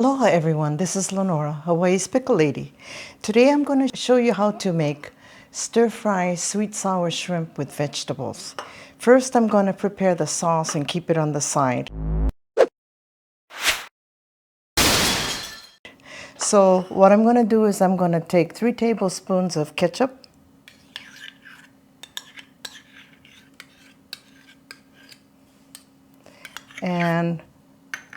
Aloha everyone, this is Lenora, Hawaii's Pickle Lady. Today I'm going to show you how to make stir-fry sweet sour shrimp with vegetables. First I'm going to prepare the sauce and keep it on the side. So what I'm going to do is I'm going to take 3 tablespoons of ketchup, and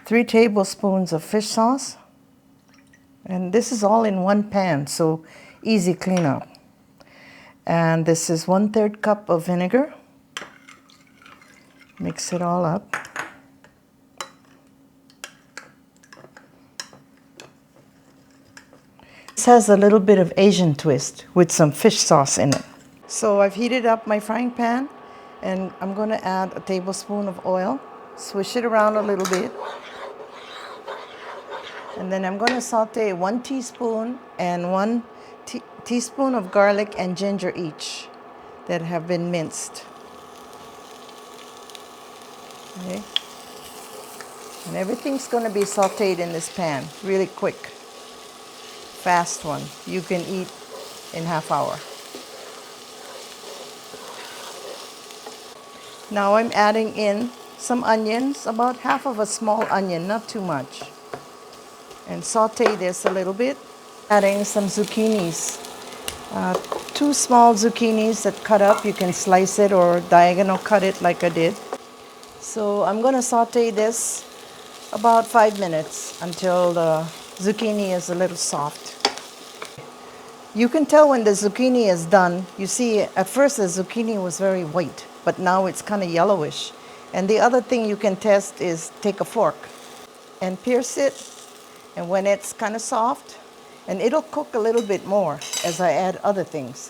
3 tablespoons of fish sauce. And this is all in one pan, so easy cleanup. And this is 1/3 cup of vinegar. Mix it all up. This has a little bit of Asian twist with some fish sauce in it. So I've heated up my frying pan and I'm going to add a tablespoon of oil. Swish it around a little bit. And then I'm going to saute 1 teaspoon and 1 teaspoon of garlic and ginger each that have been minced. Okay. And everything's going to be sauteed in this pan really quick. Fast one. You can eat in half hour. Now I'm adding in some onions, about half of a small onion, not too much. And saute this a little bit. Adding some zucchinis. 2 small zucchinis that cut up. You can slice it or diagonal cut it like I did. So I'm going to saute this about 5 minutes until the zucchini is a little soft. You can tell when the zucchini is done. You see, at first the zucchini was very white, but now it's kind of yellowish. And the other thing you can test is take a fork and pierce it. And when it's kind of soft, and it'll cook a little bit more as I add other things.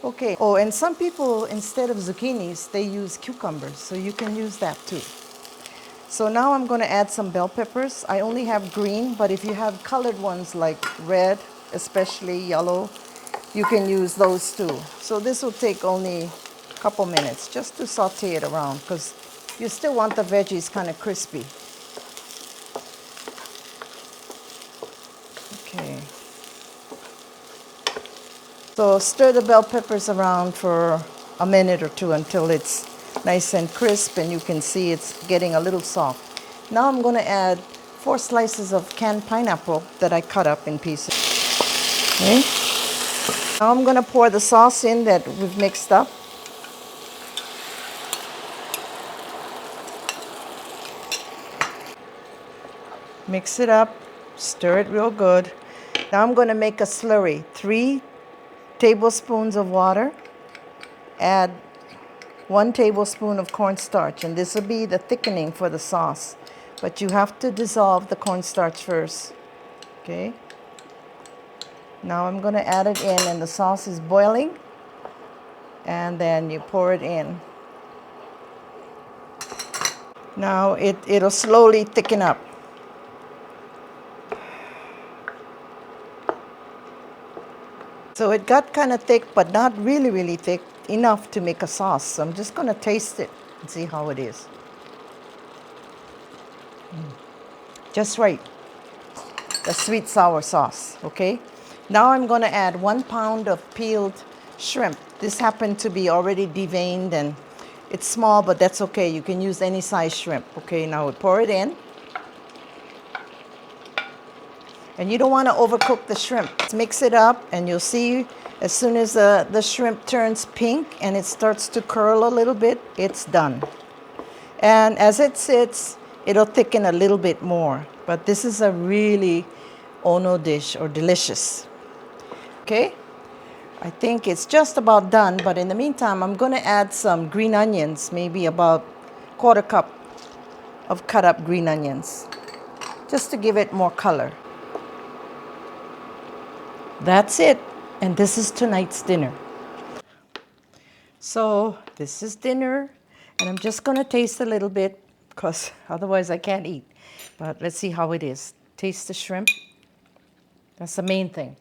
Okay. Oh, and some people, instead of zucchinis, they use cucumbers, so you can use that too. So now I'm going to add some bell peppers. I only have green, but if you have colored ones like red, especially yellow, you can use those too. So this will take only a couple minutes just to saute it around because you still want the veggies kind of crispy. Okay. So stir the bell peppers around for a minute or two until it's nice and crisp and you can see it's getting a little soft. Now I'm going to add 4 slices of canned pineapple that I cut up in pieces. Okay. Now I'm going to pour the sauce in that we've mixed up. Mix it up, stir it real good. Now I'm going to make a slurry. 3 tablespoons of water. Add 1 tablespoon of cornstarch, and this will be the thickening for the sauce. But you have to dissolve the cornstarch first. Okay. Now I'm going to add it in, and the sauce is boiling. And then you pour it in. Now it'll slowly thicken up. So it got kind of thick, but not really, really thick, enough to make a sauce. So I'm just going to taste it and see how it is. Just right. The sweet sour sauce, okay? Now I'm going to add 1 pound of peeled shrimp. This happened to be already deveined and it's small, but that's okay. You can use any size shrimp. Okay, now we pour it in. And you don't want to overcook the shrimp. Just mix it up and you'll see as soon as the shrimp turns pink and it starts to curl a little bit, it's done. And as it sits, it'll thicken a little bit more. But this is a really ono dish, or delicious. Okay? I think it's just about done, but in the meantime, I'm going to add some green onions, maybe about 1/4 cup of cut up green onions, just to give it more color. That's it, and this is tonight's dinner. So this is dinner, and I'm just going to taste a little bit because otherwise I can't eat. But let's see how it is. Taste the shrimp. That's the main thing.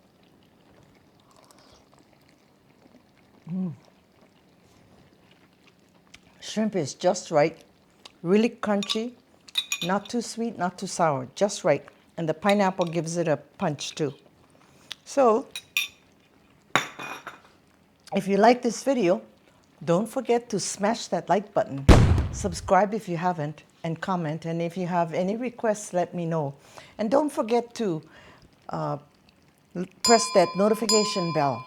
Shrimp is just right, really crunchy, not too sweet, not too sour, just right. And the pineapple gives it a punch too. So, if you like this video, don't forget to smash that like button. Subscribe if you haven't, and comment. And if you have any requests, let me know. And don't forget to press that notification bell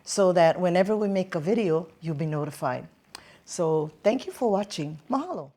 so that whenever we make a video, you'll be notified. So thank you for watching. Mahalo.